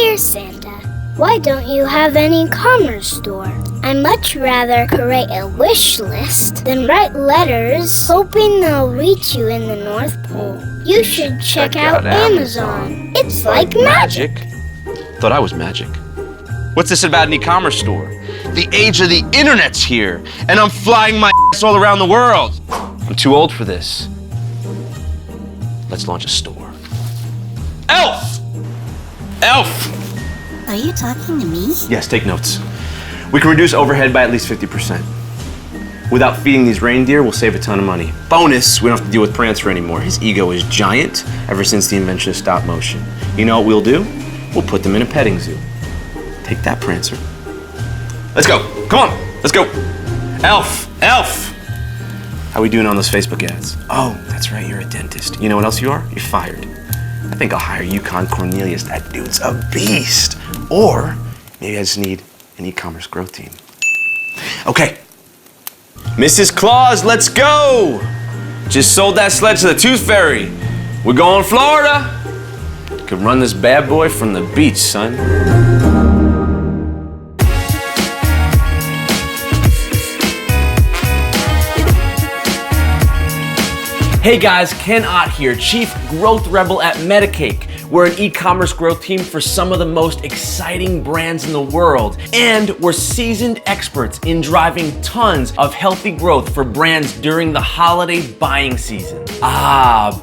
Dear Santa, why don't you have an e-commerce store? I'd much rather create a wish list than write letters hoping they'll reach you in the North Pole. You should check out Amazon. It's like magic. Thought I was magic. What's this about an e-commerce store? The age of the internet's here, and I'm flying my ass all around the world. I'm too old for this. Let's launch a store. Elf! Elf! Are you talking to me? Yes, take notes. We can reduce overhead by at least 50%. Without feeding these reindeer, we'll save a ton of money. Bonus, we don't have to deal with Prancer anymore. His ego is giant ever since the invention of stop motion. You know what we'll do? We'll put them in a petting zoo. Take that, Prancer. Let's go. Come on. Let's go. Elf. Elf. How we doing on those Facebook ads? Oh, that's right. You're a dentist. You know what else you are? You're fired. I think I'll hire Yukon Cornelius. That dude's a beast. Or maybe I just need an e-commerce growth team. Okay. Mrs. Claus, let's go. Just sold that sled to the Tooth Fairy. We're going to Florida. Could run this bad boy from the beach, son. Hey guys, Ken Ott here, Chief Growth Rebel at Metacake. We're an e-commerce growth team for some of the most exciting brands in the world. And we're seasoned experts in driving tons of healthy growth for brands during the holiday buying season.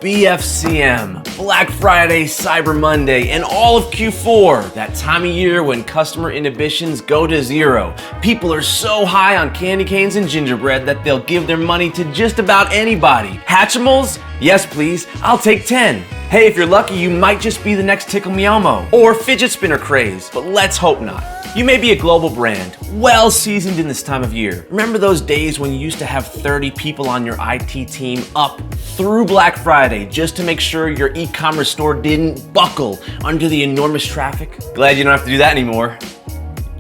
BFCM, Black Friday, Cyber Monday, and all of Q4. That time of year when customer inhibitions go to zero. People are so high on candy canes and gingerbread that they'll give their money to just about anybody. Hatchimals? Yes, please. I'll take 10. Hey, if you're lucky, you might just be the next Tickle Me Elmo or fidget spinner craze, but let's hope not. You may be a global brand, well seasoned in this time of year. Remember those days when you used to have 30 people on your IT team up through Black Friday just to make sure your e-commerce store didn't buckle under the enormous traffic? Glad you don't have to do that anymore.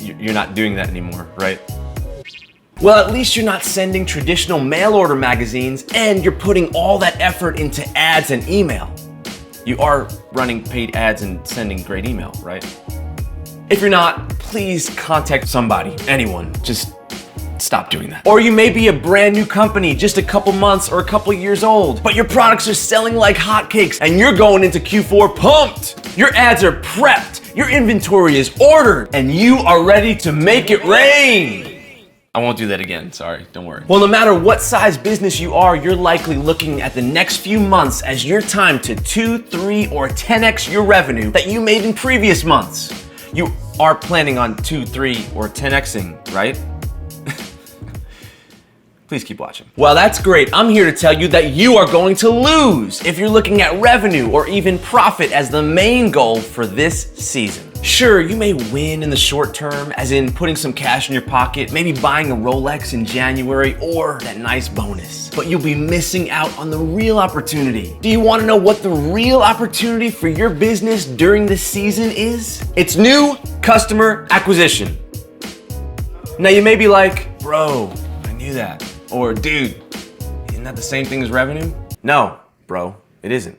You're not doing that anymore, right? Well, at least you're not sending traditional mail order magazines and you're putting all that effort into ads and email. You are running paid ads and sending great email, right? If you're not, please contact somebody, anyone. Just stop doing that. Or you may be a brand new company, just a couple months or a couple years old, but your products are selling like hotcakes and you're going into Q4 pumped. Your ads are prepped, your inventory is ordered, and you are ready to make it rain. I won't do that again, sorry, don't worry. Well, no matter what size business you are, you're likely looking at the next few months as your time to 2, 3, or 10x your revenue that you made in previous months. You are planning on 2, 3, or 10xing, right? Please keep watching. Well, that's great. I'm here to tell you that you are going to lose if you're looking at revenue or even profit as the main goal for this season. Sure, you may win in the short term, as in putting some cash in your pocket, maybe buying a Rolex in January or that nice bonus, but you'll be missing out on the real opportunity. Do you want to know what the real opportunity for your business during this season is? It's new customer acquisition. Now you may be like, bro, I knew that. Or dude, isn't that the same thing as revenue? No, bro, it isn't.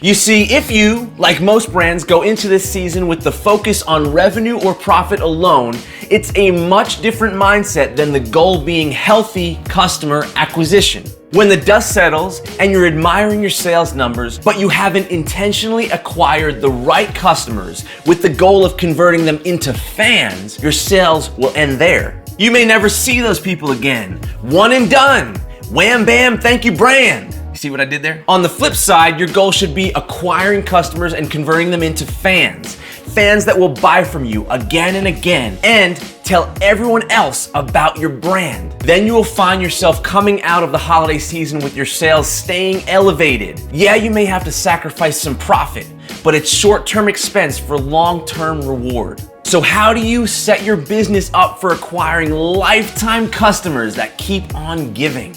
You see, if you, like most brands, go into this season with the focus on revenue or profit alone, it's a much different mindset than the goal being healthy customer acquisition. When the dust settles and you're admiring your sales numbers, but you haven't intentionally acquired the right customers with the goal of converting them into fans, your sales will end there. You may never see those people again. One and done. Wham bam, thank you brand. See what I did there? On the flip side, your goal should be acquiring customers and converting them into fans. Fans that will buy from you again and again and tell everyone else about your brand. Then you will find yourself coming out of the holiday season with your sales staying elevated. Yeah, you may have to sacrifice some profit, but it's short-term expense for long-term reward. So how do you set your business up for acquiring lifetime customers that keep on giving?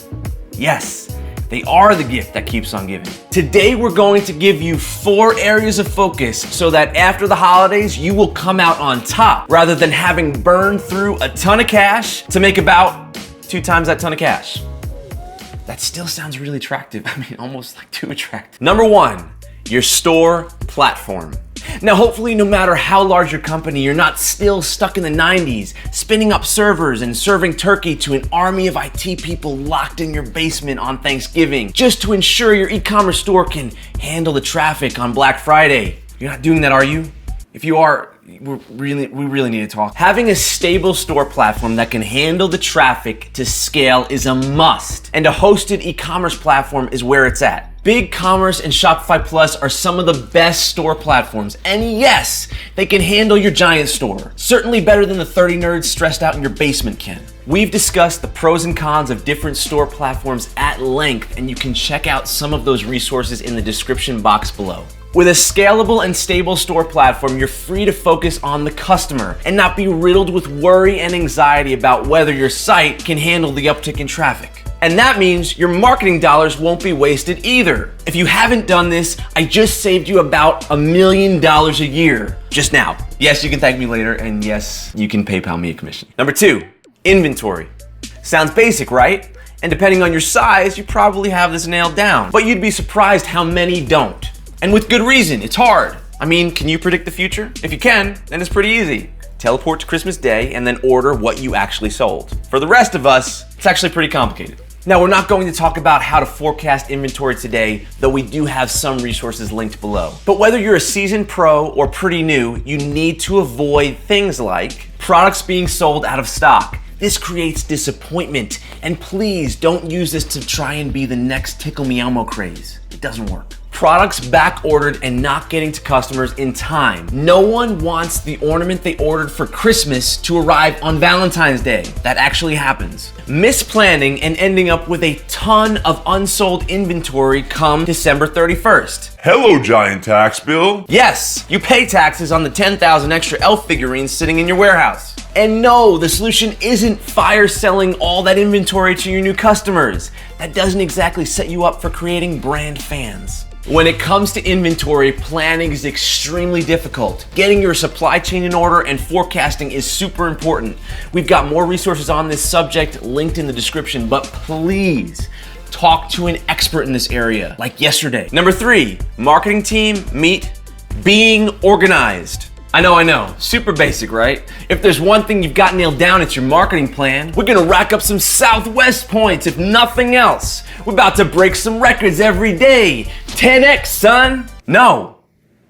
Yes. They are the gift that keeps on giving. Today, we're going to give you 4 areas of focus so that after the holidays, you will come out on top rather than having burned through a ton of cash to make about 2 times that ton of cash. That still sounds really attractive. I mean, almost like too attractive. Number 1, your store platform. Now, hopefully, no matter how large your company, you're not still stuck in the 90s, spinning up servers and serving turkey to an army of IT people locked in your basement on Thanksgiving, just to ensure your e-commerce store can handle the traffic on Black Friday. You're not doing that, are you? If you are, we really need to talk. Having a stable store platform that can handle the traffic to scale is a must, and a hosted e-commerce platform is where it's at. BigCommerce and Shopify Plus are some of the best store platforms, and yes, they can handle your giant store. Certainly better than the 30 nerds stressed out in your basement can. We've discussed the pros and cons of different store platforms at length, and you can check out some of those resources in the description box below. With a scalable and stable store platform, you're free to focus on the customer and not be riddled with worry and anxiety about whether your site can handle the uptick in traffic. And that means your marketing dollars won't be wasted either. If you haven't done this, I just saved you about $1 million a year just now. Yes, you can thank me later, and yes, you can PayPal me a commission. Number 2, inventory. Sounds basic, right? And depending on your size, you probably have this nailed down. But you'd be surprised how many don't. And with good reason, it's hard. I mean, can you predict the future? If you can, then it's pretty easy. Teleport to Christmas Day and then order what you actually sold. For the rest of us, it's actually pretty complicated. Now, we're not going to talk about how to forecast inventory today, though we do have some resources linked below. But whether you're a seasoned pro or pretty new, you need to avoid things like products being sold out of stock. This creates disappointment, and please don't use this to try and be the next Tickle Me Elmo craze. It doesn't work. Products back ordered and not getting to customers in time. No one wants the ornament they ordered for Christmas to arrive on Valentine's Day. That actually happens. Misplanning and ending up with a ton of unsold inventory come December 31st. Hello, giant tax bill. Yes, you pay taxes on the 10,000 extra elf figurines sitting in your warehouse. And no, the solution isn't fire selling all that inventory to your new customers. That doesn't exactly set you up for creating brand fans. When it comes to inventory, planning is extremely difficult. Getting your supply chain in order and forecasting is super important. We've got more resources on this subject linked in the description, but please talk to an expert in this area, like yesterday. Number 3, marketing team meet being organized. I know, super basic, right? If there's one thing you've got nailed down, it's your marketing plan. We're gonna rack up some Southwest points, if nothing else. We're about to break some records every day. 10x, son. No,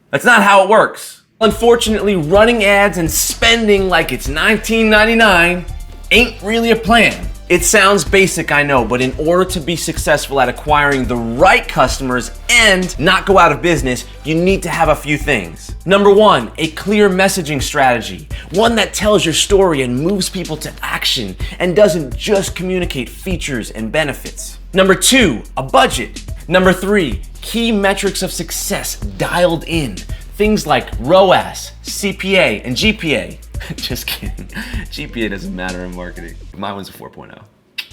that's not how it works. Unfortunately, running ads and spending like it's $19.99 ain't really a plan. It sounds basic, I know, but in order to be successful at acquiring the right customers and not go out of business, you need to have a few things. Number 1, a clear messaging strategy. One that tells your story and moves people to action and doesn't just communicate features and benefits. Number 2, a budget. Number 3, key metrics of success dialed in. Things like ROAS, CPA, and GPA. Just kidding. GPA doesn't matter in marketing. Mine was a 4.0.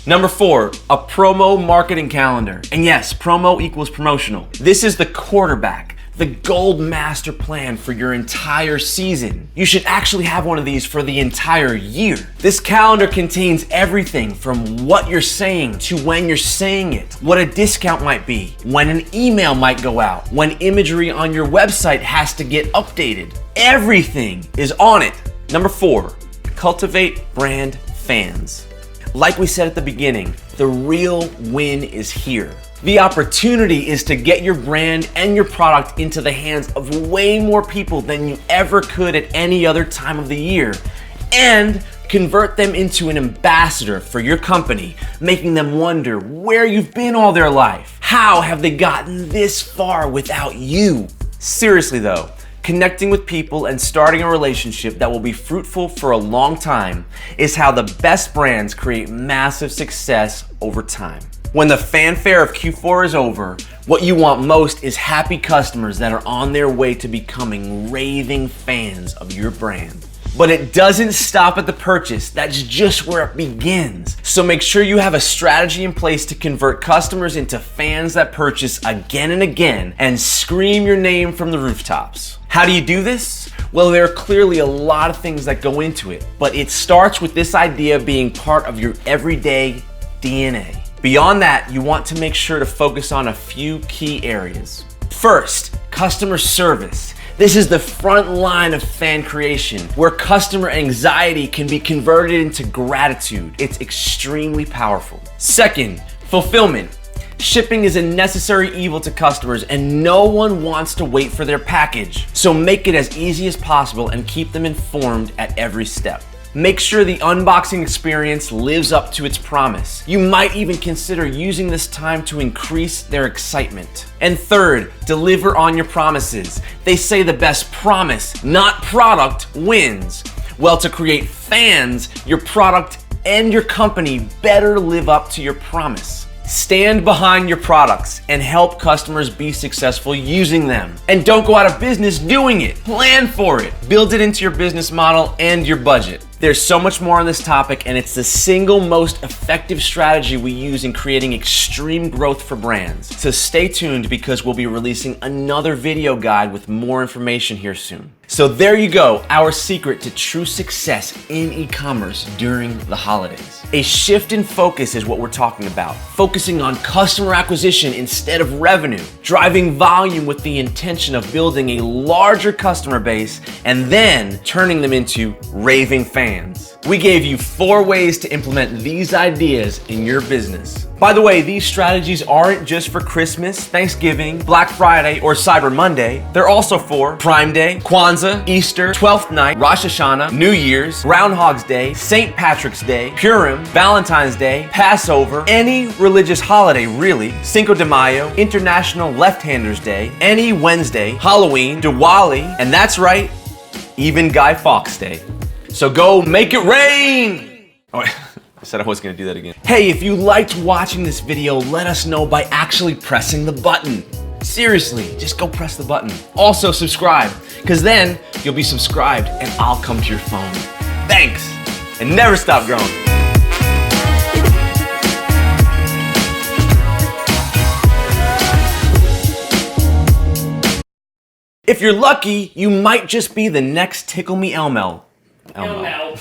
Number 4, a promo marketing calendar. And yes, promo equals promotional. This is the quarterback, the gold master plan for your entire season. You should actually have one of these for the entire year. This calendar contains everything from what you're saying to when you're saying it, what a discount might be, when an email might go out, when imagery on your website has to get updated. Everything is on it. Number 4, cultivate brand fans. Like we said at the beginning, the real win is here. The opportunity is to get your brand and your product into the hands of way more people than you ever could at any other time of the year, and convert them into an ambassador for your company, making them wonder where you've been all their life. How have they gotten this far without you? Seriously though, connecting with people and starting a relationship that will be fruitful for a long time is how the best brands create massive success over time. When the fanfare of Q4 is over, what you want most is happy customers that are on their way to becoming raving fans of your brand. But it doesn't stop at the purchase. That's just where it begins. So make sure you have a strategy in place to convert customers into fans that purchase again and again and scream your name from the rooftops. How do you do this? Well, there are clearly a lot of things that go into it, but it starts with this idea of being part of your everyday DNA. Beyond that, you want to make sure to focus on a few key areas. First, customer service. This is the front line of fan creation, where customer anxiety can be converted into gratitude. It's extremely powerful. Second, fulfillment. Shipping is a necessary evil to customers, and no one wants to wait for their package. So make it as easy as possible and keep them informed at every step. Make sure the unboxing experience lives up to its promise. You might even consider using this time to increase their excitement. And third, deliver on your promises. They say the best promise, not product, wins. Well, to create fans, your product and your company better live up to your promise. Stand behind your products and help customers be successful using them. And don't go out of business doing it. Plan for it. Build it into your business model and your budget. There's so much more on this topic, and it's the single most effective strategy we use in creating extreme growth for brands. So stay tuned, because we'll be releasing another video guide with more information here soon. So there you go, our secret to true success in e-commerce during the holidays. A shift in focus is what we're talking about. Focusing on customer acquisition instead of revenue. Driving volume with the intention of building a larger customer base and then turning them into raving fans. We gave you 4 ways to implement these ideas in your business. By the way, these strategies aren't just for Christmas, Thanksgiving, Black Friday, or Cyber Monday. They're also for Prime Day, Kwanzaa, Easter, 12th night, Rosh Hashanah, New Year's, Groundhog's Day, St. Patrick's Day, Purim, Valentine's Day, Passover, any religious holiday really, Cinco de Mayo, International Left-Handers Day, any Wednesday, Halloween, Diwali, and that's right, even Guy Fawkes Day. So go make it rain! Oh, I said I was gonna do that again. Hey, if you liked watching this video, let us know by actually pressing the button. Seriously, just go press the button. Also subscribe, because then you'll be subscribed and I'll come to your phone. Thanks, and never stop growing. If you're lucky, you might just be the next Tickle Me Elmo. Elmo.